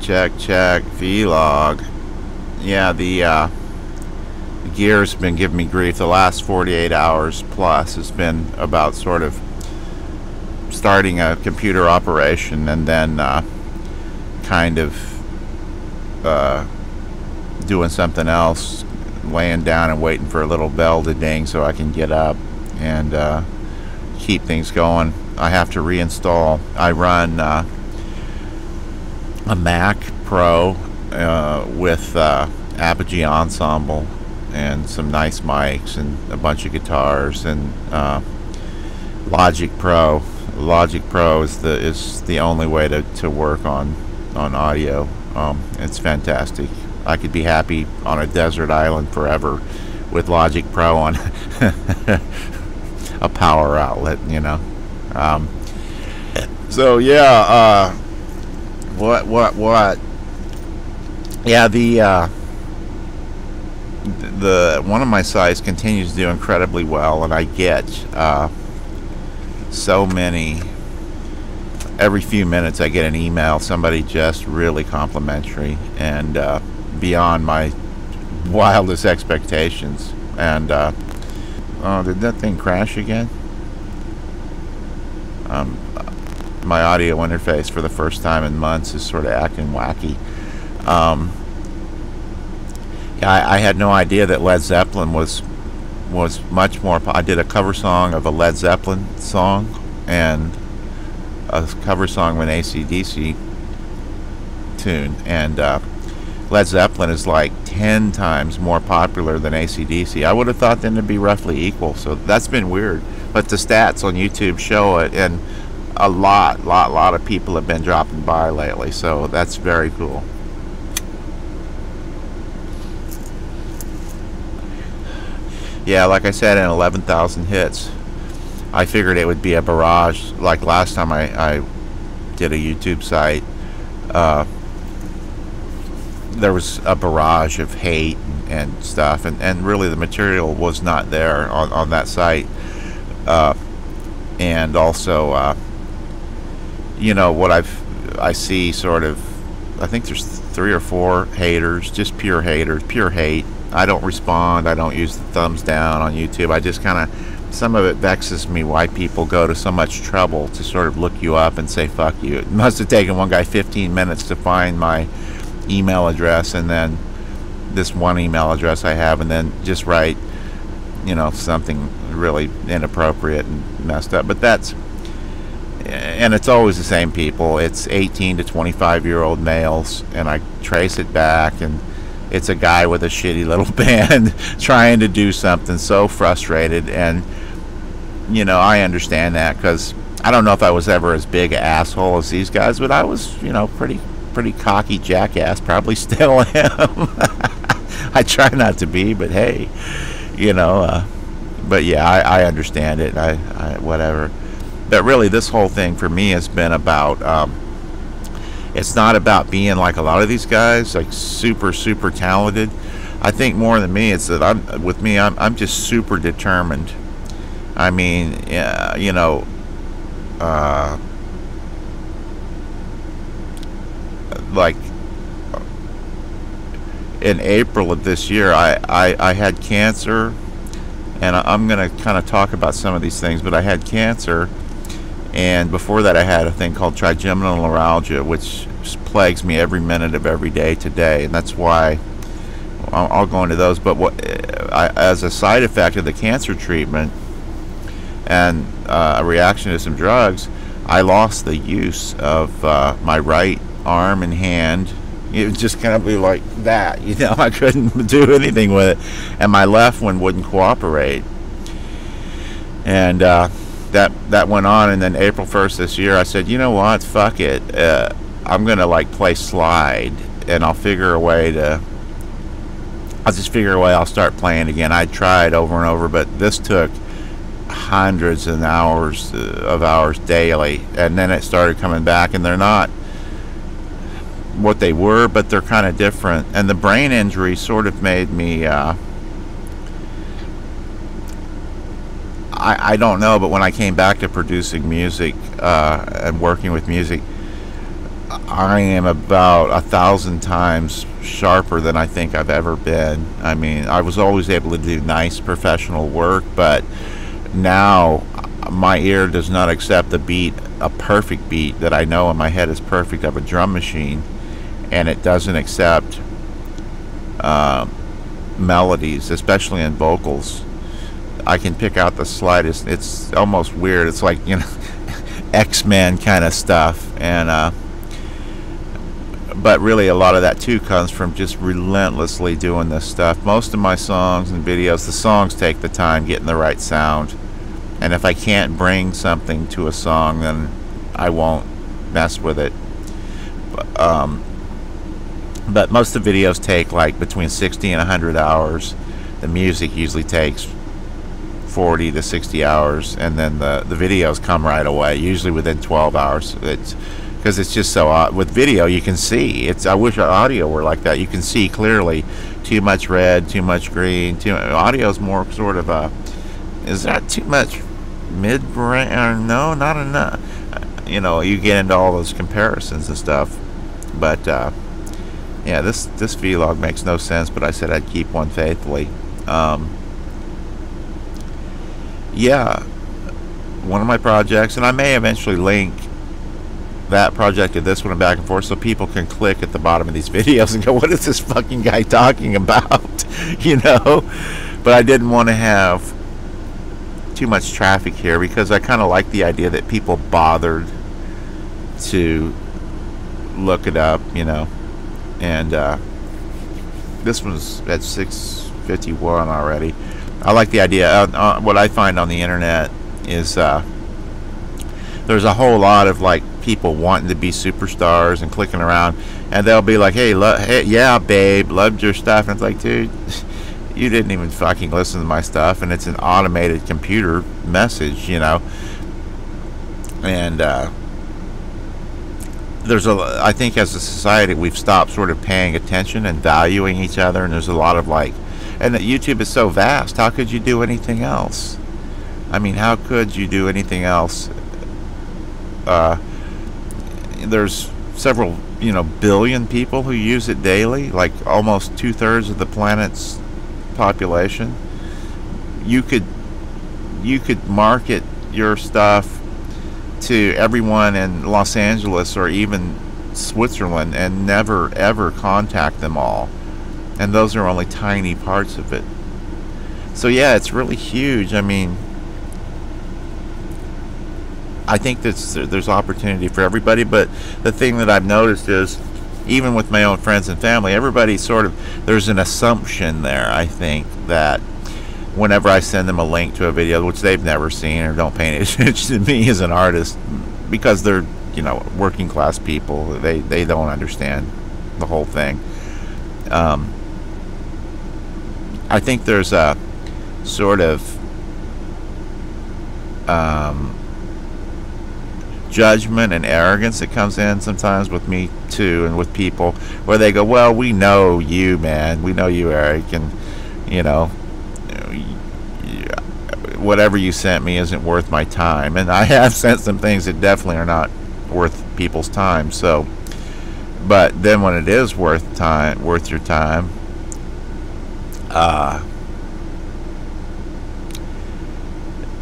check. Vlog. Yeah, the gear's been giving me grief. The last 48 hours plus has been about sort of starting a computer operation and then kind of doing something else, laying down and waiting for a little bell to ding so I can get up and keep things going. I have to reinstall. I run a Mac Pro with Apogee Ensemble and some nice mics and a bunch of guitars and Logic Pro. Logic Pro is the only way to work on audio. It's fantastic. I could be happy on a desert island forever with Logic Pro on a power outlet, you know. So yeah, what? Yeah, the one of my sites continues to do incredibly well, and I get so many. Every few minutes I get an email, somebody just really complimentary and beyond my wildest expectations. And oh, did that thing crash again? My audio interface for the first time in months is sort of acting wacky. I had no idea that Led Zeppelin was much more. I did a cover song of a Led Zeppelin song and a cover song of an AC/DC tune, and Led Zeppelin is like 10 times more popular than AC/DC. I would have thought them to be roughly equal, so that's been weird. But the stats on YouTube show it, and a lot of people have been dropping by lately, so that's very cool. Yeah, like I said, in 11,000 hits. I figured it would be a barrage. Like last time I did a YouTube site, there was a barrage of hate and stuff, and really the material was not there on that site. And also, you know, what I see sort of, I think there's 3 or 4 haters, just pure haters, pure hate. I don't respond. I don't use the thumbs down on YouTube. I just kind of, some of it vexes me why people go to so much trouble to sort of look you up and say fuck you. It must have taken one guy 15 minutes to find my email address and then this one email address I have, and then just write, you know, something really inappropriate and messed up. But that's, and it's always the same people. It's 18 to 25-year-old males, and I trace it back, and it's a guy with a shitty little band trying to do something, so frustrated. And you know, I understand that, because I don't know if I was ever as big an asshole as these guys, but I was, you know, pretty cocky jackass, probably still am. I try not to be, but hey, you know, but yeah, I understand it. I whatever. But really, this whole thing for me has been about, it's not about being like a lot of these guys, like super talented. I think more than me, it's that I'm just super determined. I mean, you know, like in April of this year, I had cancer, and I'm gonna kind of talk about some of these things. But I had cancer, and before that I had a thing called trigeminal neuralgia, which plagues me every minute of every day today, and that's why I'll go into those. But as a side effect of the cancer treatment and a reaction to some drugs, I lost the use of my right arm and hand. It was just kind of like that, you know. I couldn't do anything with it, and my left one wouldn't cooperate. And that went on, and then April 1st this year, I said, you know what, fuck it. I'm gonna like play slide, and I'll just figure a way. I'll start playing again. I tried over and over, but this took hundreds of hours daily, and then it started coming back, and they're not what they were, but they're kind of different. And the brain injury sort of made me I don't know, but when I came back to producing music and working with music, I am about 1,000 times sharper than I think I've ever been. I mean, I was always able to do nice professional work, but now my ear does not accept a beat, a perfect beat that I know in my head is perfect of a drum machine, and it doesn't accept melodies, especially in vocals. I can pick out the slightest. It's almost weird. It's like, you know, X-Men kind of stuff. And but really a lot of that too comes from just relentlessly doing this stuff. Most of my songs and videos, the songs take the time getting the right sound, and if I can't bring something to a song, then I won't mess with it. But most of the videos take like between 60 and 100 hours. The music usually takes 40 to 60 hours, and then the videos come right away, usually within 12 hours. It's because it's just so odd. With video you can see, I wish audio were like that. You can see clearly too much red, too much green. Audio is more sort of a, is that too much mid-brain, or no, not enough. You know, you get into all those comparisons and stuff. But yeah, this vlog makes no sense, but I said I'd keep one faithfully. Yeah, one of my projects, and I may eventually link that project to this one and back and forth, so people can click at the bottom of these videos and go, what is this fucking guy talking about? You know? But I didn't want to have too much traffic here, because I kind of like the idea that people bothered to look it up, you know. And this one's at 6:51 already. I like the idea. What I find on the internet is there's a whole lot of like people wanting to be superstars and clicking around, and they'll be like, hey, hey, yeah, babe, loved your stuff. And it's like, dude, you didn't even fucking listen to my stuff, and it's an automated computer message, you know. And I think as a society we've stopped sort of paying attention and valuing each other, and there's a lot of like, and that YouTube is so vast, how could you do anything else? I mean, how could you do anything else? There's several, you know, billion people who use it daily, like almost 2/3 of the planet's population. You could market your stuff to everyone in Los Angeles or even Switzerland and never ever contact them all, and those are only tiny parts of it. So yeah, it's really huge. I mean, I think there's opportunity for everybody, but the thing that I've noticed is, even with my own friends and family, everybody sort of, there's an assumption there, I think, that whenever I send them a link to a video, which they've never seen or don't pay any attention to me as an artist, because they're, you know, working class people, they don't understand the whole thing. I think there's a sort of judgment and arrogance that comes in sometimes with me too, and with people, where they go, well, we know you, man, we know you, Eric, and you know, whatever you sent me isn't worth my time. And I have sent some things that definitely are not worth people's time. So, but then when it is worth your time,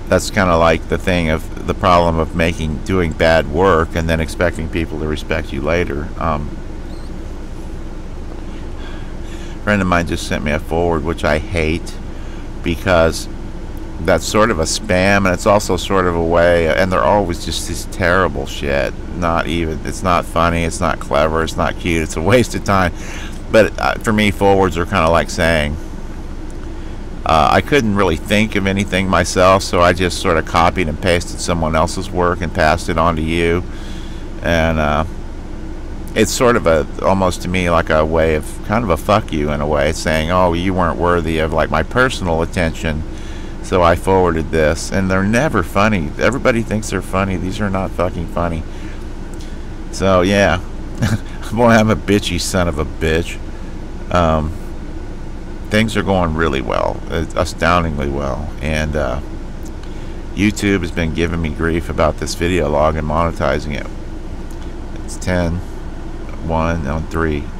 that's kind of like the thing of the problem of doing bad work and then expecting people to respect you later. A friend of mine just sent me a forward, which I hate, because that's sort of a spam, and it's also sort of a way, and they're always just this terrible shit. It's not funny, it's not clever, it's not cute, it's a waste of time. But for me, forwards are kind of like saying, I couldn't really think of anything myself, so I just sort of copied and pasted someone else's work and passed it on to you. And it's sort of almost to me like a way of kind of a fuck you in a way. It's saying, oh, you weren't worthy of like my personal attention, so I forwarded this. And they're never funny. Everybody thinks they're funny. These are not fucking funny. So yeah, boy, I'm a bitchy son of a bitch. Things are going really well, astoundingly well, and YouTube has been giving me grief about this video log and monetizing it. It's 10. 1 on 3.